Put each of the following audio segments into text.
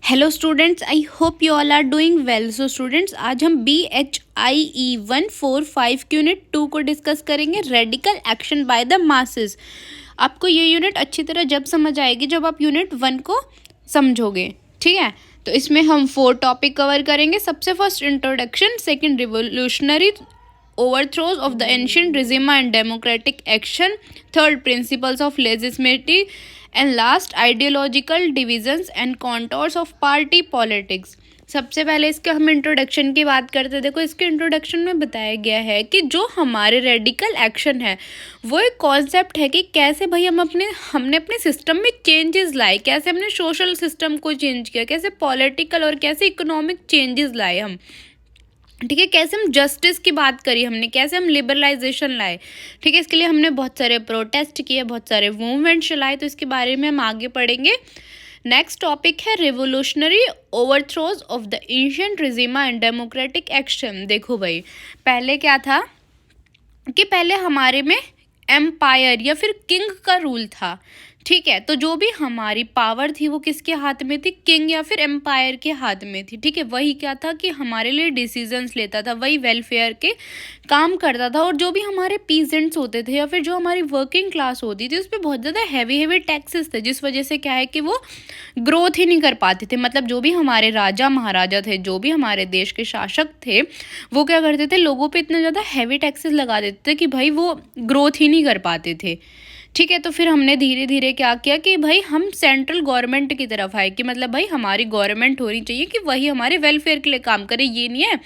Hello students, I hope you all are doing well. So students, आज हम BHIE 145 की unit 2 को discuss करेंगे, radical action by the masses. आपको ये यूनिट अच्छी तरह जब समझ आएगी जब आप यूनिट 1 को समझोगे, ठीक है। तो इसमें हम 4 टॉपिक कवर करेंगे। सबसे first introduction, second revolutionary overthrows of the ancient regime and democratic action, third principles of legitimacy, and last ideological divisions and contours of party politics। सबसे पहले इसके हम इंट्रोडक्शन की बात करते हैं। देखो, इसके इंट्रोडक्शन में बताया गया है कि जो हमारे रेडिकल एक्शन है वो एक कॉन्सेप्ट है कि कैसे भाई हमने अपने सिस्टम में चेंजेस लाए, कैसे हमने सोशल सिस्टम को चेंज किया, कैसे पॉलिटिकल और कैसे इकोनॉमिक चेंजेस लाए हम, ठीक है। कैसे हम जस्टिस की बात करी हमने, कैसे हम लिबरलाइजेशन लाए, ठीक है। इसके लिए हमने बहुत सारे प्रोटेस्ट किए, बहुत सारे मूवमेंट चलाए, तो इसके बारे में हम आगे पढ़ेंगे। नेक्स्ट टॉपिक है revolutionary overthrows of the ancient regime and democratic action. देखो भाई, पहले क्या था कि पहले हमारे में एम्पायर या फिर किंग का रूल था, ठीक है। तो जो भी हमारी पावर थी वो किसके हाथ में थी, किंग या फिर एम्पायर के हाथ में थी, ठीक है। वही क्या था कि हमारे लिए डिसीजंस लेता था, वही वेलफेयर के काम करता था। और जो भी हमारे पीजेंट्स होते थे या फिर जो हमारी वर्किंग क्लास होती थी उस पर बहुत ज़्यादा हैवी टैक्सेस थे, जिस वजह से क्या है कि वो ग्रोथ ही नहीं कर पाते थे। मतलब जो भी हमारे राजा महाराजा थे, जो भी हमारे देश के शासक थे, वो क्या करते थे, लोगों पे इतना ज़्यादा हैवी टैक्सेस लगा देते थे कि भाई वो ग्रोथ ही नहीं कर पाते थे, ठीक है। तो फिर हमने धीरे धीरे क्या किया कि भाई हम सेंट्रल गवर्नमेंट की तरफ आए कि मतलब भाई हमारी गवर्नमेंट होनी चाहिए कि वही हमारे वेलफेयर के लिए काम करे। ये नहीं है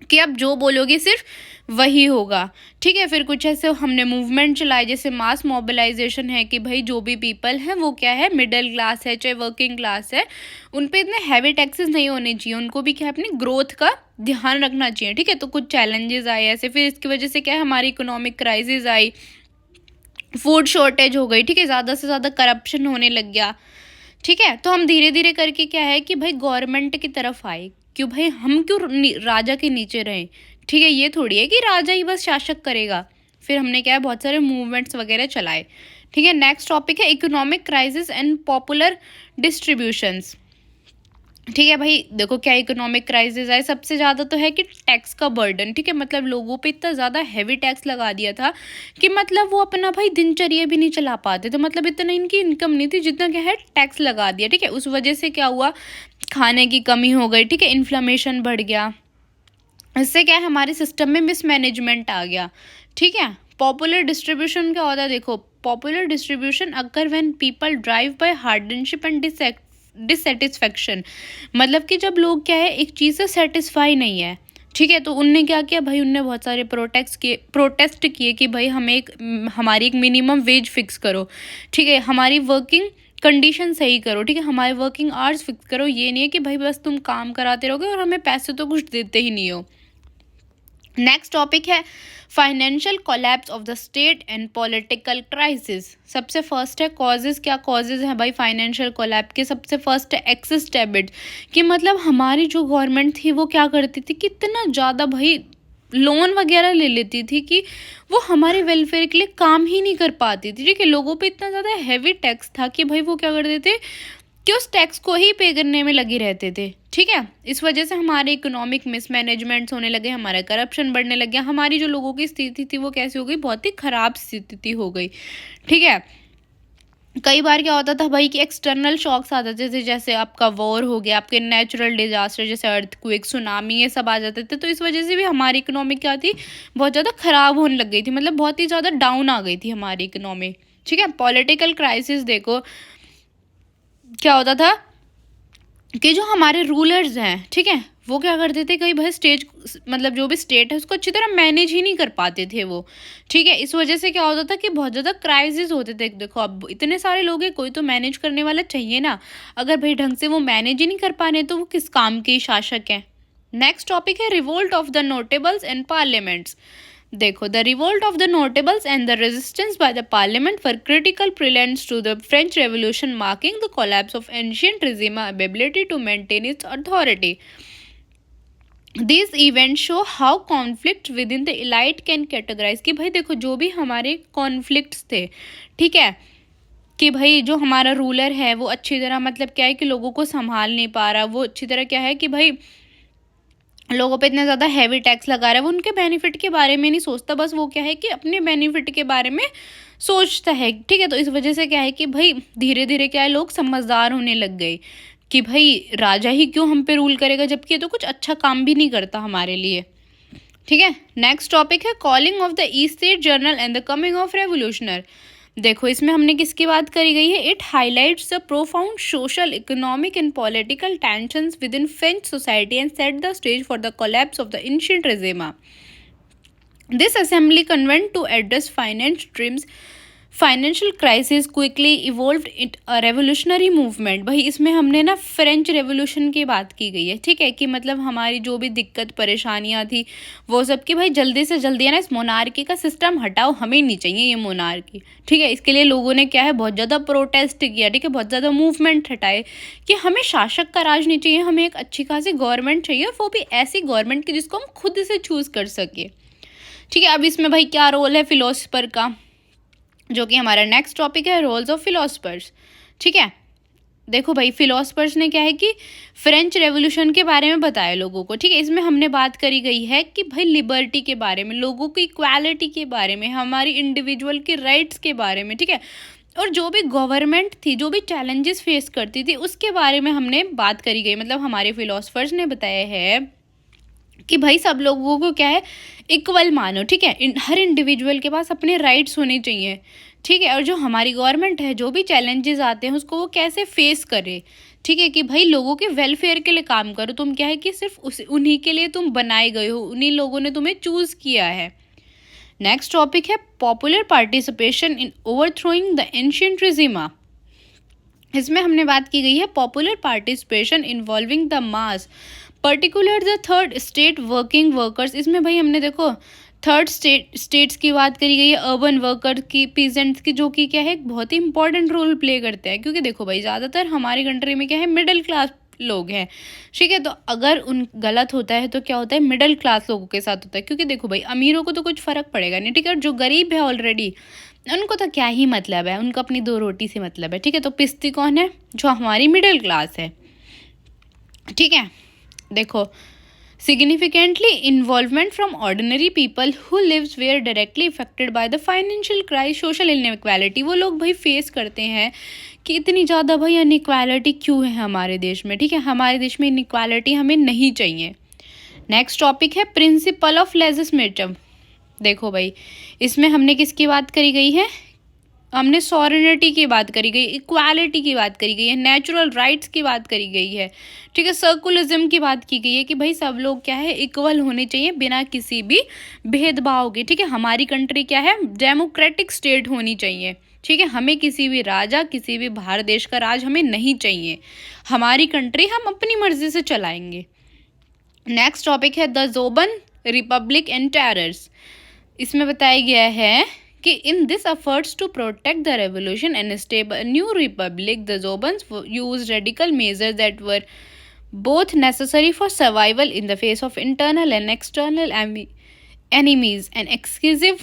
कि आप जो बोलोगे सिर्फ वही होगा, ठीक है। फिर कुछ ऐसे हमने मूवमेंट चलाए, जैसे मास मोबिलाइजेशन है कि भाई जो भी पीपल है वो क्या है, मिडिल क्लास है चाहे वर्किंग क्लास है, उन पे इतने हैवी टैक्सेस नहीं होने चाहिए, उनको भी क्या है अपनी ग्रोथ का ध्यान रखना चाहिए, ठीक है। तो कुछ चैलेंजेस आए ऐसे, फिर इसकी वजह से क्या है हमारी इकोनॉमिक क्राइसिस आई, फूड शॉर्टेज हो गई, ठीक है, ज़्यादा से ज़्यादा करप्शन होने लग गया, ठीक है। तो हम धीरे धीरे करके क्या है कि भाई गवर्नमेंट की तरफ आए, क्यों भाई हम क्यों राजा के नीचे रहें, ठीक है। ये थोड़ी है कि राजा ही बस शासक करेगा। फिर हमने क्या है बहुत सारे मूवमेंट्स वगैरह चलाए, ठीक है। नेक्स्ट टॉपिक है economic crisis and popular distributions, ठीक है। भाई देखो क्या इकोनॉमिक क्राइसिस है, सबसे ज़्यादा तो है कि टैक्स का बर्डन, ठीक है। मतलब लोगों पे इतना ज़्यादा हैवी टैक्स लगा दिया था कि मतलब वो अपना भाई दिनचर्या भी नहीं चला पाते, तो मतलब इतना इनकी इनकम नहीं थी जितना क्या है टैक्स लगा दिया, ठीक है। उस वजह से क्या हुआ, खाने की कमी हो गई, ठीक है, इन्फ्लेमेशन बढ़ गया। इससे क्या है हमारे सिस्टम में मिसमैनेजमेंट आ गया, ठीक है। पॉपुलर डिस्ट्रीब्यूशन क्या होता है, देखो पॉपुलर डिस्ट्रीब्यूशन अगर when people drive bye hardship and dissatisfaction, मतलब कि जब लोग क्या है एक चीज़ से सेटिस्फाई नहीं है, ठीक है, तो उनने क्या किया भाई, उनने बहुत सारे प्रोटेस्ट किए कि भाई हमारी एक मिनिमम वेज फिक्स करो, ठीक है, हमारी वर्किंग कंडीशन सही करो, ठीक है, हमारे वर्किंग आवर्स फिक्स करो। ये नहीं है कि भाई बस तुम काम कराते रहोगे और हमें पैसे तो कुछ देते ही नहीं हो। नेक्स्ट टॉपिक है financial collapse of the state and political crisis. सबसे फर्स्ट है कॉजेज, क्या कॉजेज है भाई फाइनेंशियल कोलैप्स के, सबसे फर्स्ट है एक्सेस डेबिट, कि मतलब हमारी जो गवर्नमेंट थी वो क्या करती थी, कितना ज़्यादा भाई लोन वगैरह ले लेती थी कि वो हमारे वेलफेयर के लिए काम ही नहीं कर पाती थी, ठीक है। लोगों पे इतना ज़्यादा हैवी टैक्स था कि भाई वो क्या करते थे कि उस टैक्स को ही पे करने में लगे रहते थे, ठीक है। इस वजह से हमारे इकोनॉमिक मिसमैनेजमेंट्स होने लगे, हमारा करप्शन बढ़ने लग गया, हमारी जो लोगों की स्थिति थी वो कैसी हो गई, बहुत ही खराब स्थिति हो गई, ठीक है। कई बार क्या होता था भाई कि एक्सटर्नल शॉक्स आ जाते थे, जैसे आपका वॉर हो गया, आपके नेचुरल डिजास्टर जैसे अर्थक्वेक, सुनामी, ये सब आ जाते थे। तो इस वजह से भी हमारी इकोनॉमी क्या थी, बहुत ज़्यादा ख़राब होने लग गई थी, मतलब बहुत ही ज़्यादा डाउन आ गई थी हमारी इकोनॉमी, ठीक है। पॉलिटिकल क्राइसिस देखो क्या होता था कि जो हमारे रूलर्स हैं, ठीक है, वो क्या करते थे, कई भाई मतलब जो भी स्टेट है उसको अच्छी तरह मैनेज ही नहीं कर पाते थे वो, ठीक है। इस वजह से क्या होता था कि बहुत ज़्यादा क्राइसिस होते थे। देखो अब इतने सारे लोग हैं, कोई तो मैनेज करने वाला चाहिए ना, अगर भाई ढंग से वो मैनेज ही नहीं कर पा रहे तो वो किस काम के शासक हैं। नेक्स्ट टॉपिक है revolt of the notables and parliaments. देखो the revolt of the notables and the resistance by the parliament were critical preludes to the French revolution, marking the collapse of ancient regime ability to maintain its authority. These events show how conflict within the elite can categorize, कि भाई देखो जो भी हमारे conflicts थे, ठीक है, कि भाई जो हमारा रूलर है वो अच्छी तरह मतलब क्या है कि लोगों को संभाल नहीं पा रहा, वो अच्छी तरह क्या है कि भाई लोगों पे इतना ज़्यादा हैवी टैक्स लगा रहा है, वो उनके बेनिफिट के बारे में नहीं सोचता, बस वो क्या है कि अपने बेनिफिट के बारे में सोचता है। ठीक है, तो इस वजह से क्या है कि भाई धीरे धीरे क्या है लोग समझदार होने लग गए कि भाई राजा ही क्यों हम पे रूल करेगा, जबकि ये तो कुछ अच्छा काम भी नहीं करता हमारे लिए। ठीक है, नेक्स्ट टॉपिक है calling of the estates general and the coming of revolution. देखो इसमें हमने किसकी बात करी गई है, it highlights the profound social economic and political tensions within French society and set the stage for the collapse of the ancient regime. This assembly convened to address financial crisis quickly evolved it a revolutionary movement. भाई इसमें हमने ना French revolution की बात की गई है। ठीक है, कि मतलब हमारी जो भी दिक्कत परेशानियां थी वो सब की भाई जल्दी से जल्दी है ना इस मोनार्की का सिस्टम हटाओ, हमें नहीं चाहिए ये मोनार्की। ठीक है, इसके लिए लोगों ने क्या है बहुत ज़्यादा प्रोटेस्ट किया। ठीक है, बहुत ज़्यादा मूवमेंट हटाए कि हमें शासक का राज नहीं चाहिए, हमें एक अच्छी खासी गवर्नमेंट चाहिए, वो भी ऐसी गवर्नमेंट की जिसको हम खुद से चूज़ कर सके। ठीक है, अब इसमें भाई क्या रोल है फिलोसफर का, जो कि हमारा नेक्स्ट टॉपिक है रोल्स ऑफ फिलोसफर्स। ठीक है, देखो भाई फिलोसफर्स ने क्या है कि फ्रेंच रेवोल्यूशन के बारे में बताया लोगों को। ठीक है, इसमें हमने बात करी गई है कि भाई लिबर्टी के बारे में, लोगों की इक्वालिटी के बारे में, हमारी इंडिविजुअल के राइट्स के बारे में। ठीक है, और जो भी गवर्नमेंट थी जो भी चैलेंजेस फेस करती थी उसके बारे में हमने बात करी गई। मतलब हमारे फिलोसफर्स ने बताया है कि भाई सब लोगों को क्या है इक्वल मानो। ठीक है, हर इंडिविजुअल के पास अपने राइट्स होने चाहिए। ठीक है, और जो हमारी गवर्नमेंट है जो भी चैलेंजेस आते हैं उसको वो कैसे फेस करे। ठीक है, कि भाई लोगों के वेलफेयर के लिए काम करो, तुम क्या है कि सिर्फ उन्हीं के लिए तुम बनाए गए हो, उन्हीं लोगों ने तुम्हें चूज़ किया है। नेक्स्ट टॉपिक है popular participation in overthrowing the ancient regime. इसमें हमने बात की गई है popular participation involving the mass particular the third state working workers. इसमें भाई हमने देखो थर्ड स्टेट्स की बात करी गई है, अर्बन वर्कर की, पीजेंट्स की, जो कि क्या है एक बहुत ही इंपॉर्टेंट रोल प्ले करते हैं। क्योंकि देखो भाई ज़्यादातर हमारी कंट्री में क्या है मिडिल क्लास लोग हैं। ठीक है, तो अगर उन गलत होता है तो क्या होता है मिडिल क्लास लोगों के साथ होता है। क्योंकि देखो भाई अमीरों को तो कुछ फ़र्क पड़ेगा नहीं। ठीक है, और जो गरीब है ऑलरेडी उनको तो क्या ही मतलब है, उनको अपनी दो रोटी से मतलब है। ठीक है, तो पिस्ती कौन है, जो हमारी मिडिल क्लास है। ठीक है, देखो significantly involvement from ordinary people who lives were directly affected by the financial crisis social inequality। वो लोग भाई फेस करते हैं कि इतनी ज़्यादा भाई इनइक्वालिटी क्यों है हमारे देश में। ठीक है, हमारे देश में इनइक्वालिटी हमें नहीं चाहिए। नेक्स्ट टॉपिक है प्रिंसिपल ऑफ लेजिस्लेटिव। देखो भाई इसमें हमने किसकी बात करी गई है, हमने सॉवरेनिटी की बात करी गई, इक्वालिटी की बात करी गई है, नेचुरल राइट्स की बात करी गई है। ठीक है, सर्कुलरिज्म की बात की गई है कि भाई सब लोग क्या है इक्वल होने चाहिए बिना किसी भी भेदभाव के। ठीक है, हमारी कंट्री क्या है डेमोक्रेटिक स्टेट होनी चाहिए। ठीक है, हमें किसी भी राजा किसी भी बाहर देश का राज हमें नहीं चाहिए, हमारी कंट्री हम अपनी मर्जी से चलाएंगे। नेक्स्ट टॉपिक है the Jacobin republic and terrors. इसमें बताया गया है कि in this efforts to protect the revolution and stable new republic the Jacobins use radical measures that were both necessary for survival in the face of internal and external enemies and excessive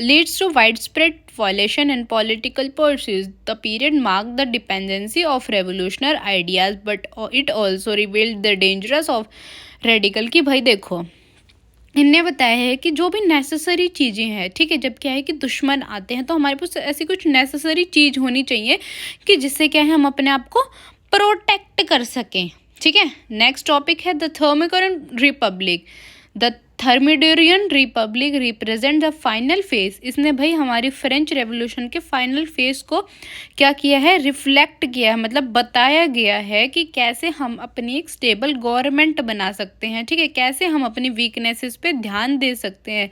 leads to widespread violation and political pursuits. The period marked the dependency of revolutionary ideas, but it also revealed the dangers of radical। कि भाई देखो इनने बताया है कि जो भी necessary चीज़ें हैं, ठीक है, जब क्या है कि दुश्मन आते हैं तो हमारे पास ऐसी कुछ नेसेसरी चीज़ होनी चाहिए कि जिससे क्या है हम अपने आप को प्रोटेक्ट कर सकें। ठीक है, नेक्स्ट टॉपिक है the Thermidorian republic. The Thermidorian republic represent the final phase. इसने भाई हमारी फ्रेंच रेवोल्यूशन के फाइनल फेज को क्या किया है, रिफ्लेक्ट किया है, मतलब बताया गया है कि कैसे हम अपनी एक स्टेबल गवर्नमेंट बना सकते हैं। ठीक है, कैसे हम अपनी वीकनेसेस पे ध्यान दे सकते हैं,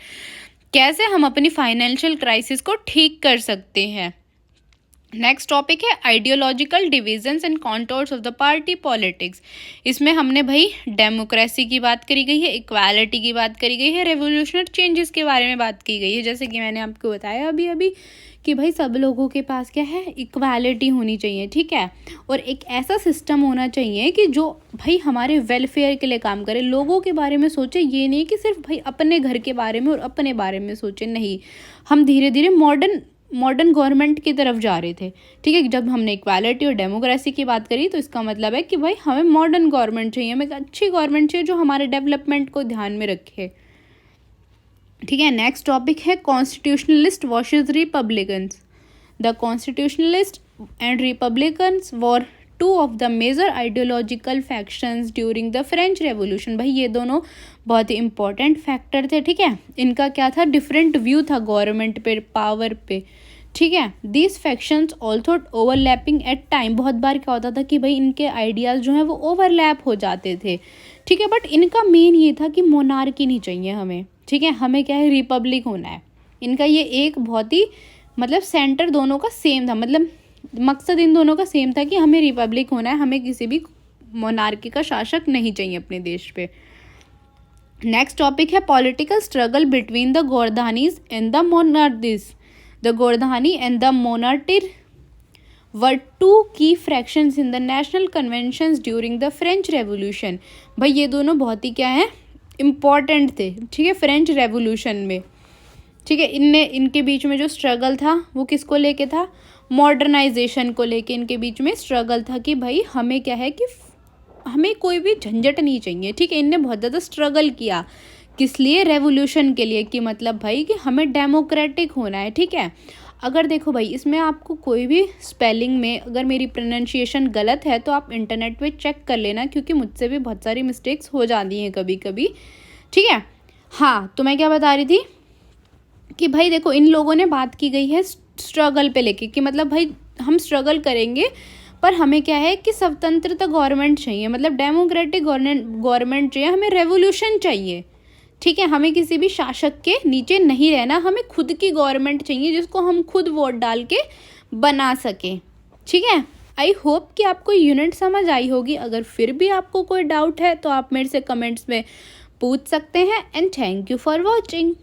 कैसे हम अपनी फाइनेंशियल क्राइसिस को ठीक कर सकते हैं। नेक्स्ट टॉपिक है ideological divisions and contours of the party politics. इसमें हमने भाई डेमोक्रेसी की बात करी गई है, इक्वालिटी की बात करी गई है, रेवोल्यूशनरी चेंजेस के बारे में बात की गई है। जैसे कि मैंने आपको बताया अभी अभी कि भाई सब लोगों के पास क्या है इक्वालिटी होनी चाहिए। ठीक है, और एक ऐसा सिस्टम होना चाहिए कि जो भाई हमारे वेलफेयर के लिए काम करे, लोगों के बारे में सोचे, ये नहीं कि सिर्फ भाई अपने घर के बारे में और अपने बारे में सोचे। नहीं, हम धीरे धीरे मॉडर्न मॉडर्न गवर्नमेंट की तरफ जा रहे थे। ठीक है, जब हमने इक्वालिटी और डेमोक्रेसी की बात करी तो इसका मतलब है कि भाई हमें मॉडर्न गवर्नमेंट चाहिए, हमें एक अच्छी गवर्नमेंट चाहिए जो हमारे डेवलपमेंट को ध्यान में रखे। ठीक है, नेक्स्ट टॉपिक है constitutionalist versus republicans. The constitutionalist and republicans were two of the major ideological factions during the French revolution. भाई ये दोनों बहुत ही इंपॉर्टेंट फैक्टर थे। ठीक है, इनका क्या था, डिफरेंट व्यू था गवर्नमेंट पे, पावर पे। ठीक है, these factions also overlapping at time. बहुत बार क्या होता था कि भाई इनके आइडियाज़ जो हैं वो ओवरलैप हो जाते थे। ठीक है, बट इनका मेन ये था कि मोनार्की नहीं चाहिए हमें। ठीक है, हमें क्या है, रिपब्लिक होना है। इनका ये एक बहुत ही मतलब सेंटर दोनों का सेम था, मतलब मकसद इन दोनों का सेम था कि हमें रिपब्लिक होना है, हमें किसी भी मोनार्की का शासक नहीं चाहिए अपने देश पे। नेक्स्ट टॉपिक है political struggle between the Girondins and the Montagnards. The Girondin and the मोनार्टीर were two key factions in the national conventions during the French revolution. भाई ये दोनों बहुत ही क्या है, इम्पॉर्टेंट थे। ठीक है, फ्रेंच रेवोल्यूशन में। ठीक है, इनके बीच में जो स्ट्रगल था वो किसको लेके था, मॉडर्नाइजेशन को लेके इनके बीच में स्ट्रगल था कि भाई हमें क्या है कि हमें कोई भी झंझट नहीं चाहिए। ठीक है, इनने बहुत ज़्यादा स्ट्रगल किया, किस लिए, रेवोल्यूशन के लिए, कि मतलब भाई कि हमें डेमोक्रेटिक होना है। ठीक है, अगर देखो भाई इसमें आपको कोई भी स्पेलिंग में अगर मेरी प्रोनाउंसिएशन गलत है तो आप इंटरनेट पे चेक कर लेना, क्योंकि मुझसे भी बहुत सारी मिस्टेक्स हो जाती हैं कभी कभी। ठीक है, हाँ तो मैं क्या बता रही थी कि भाई देखो इन लोगों ने बात की गई है स्ट्रगल पे लेके, कि मतलब भाई हम स्ट्रगल करेंगे पर हमें क्या है कि स्वतंत्रता गवर्नमेंट चाहिए, मतलब डेमोक्रेटिक गवर्नमेंट चाहिए, हमें रेवोल्यूशन चाहिए। ठीक है, हमें किसी भी शासक के नीचे नहीं रहना, हमें खुद की गवर्नमेंट चाहिए जिसको हम खुद वोट डाल के बना सकें। ठीक है, आई होप कि आपको यूनिट समझ आई होगी। अगर फिर भी आपको कोई डाउट है तो आप मेरे से कमेंट्स में पूछ सकते हैं। And thank you for watching.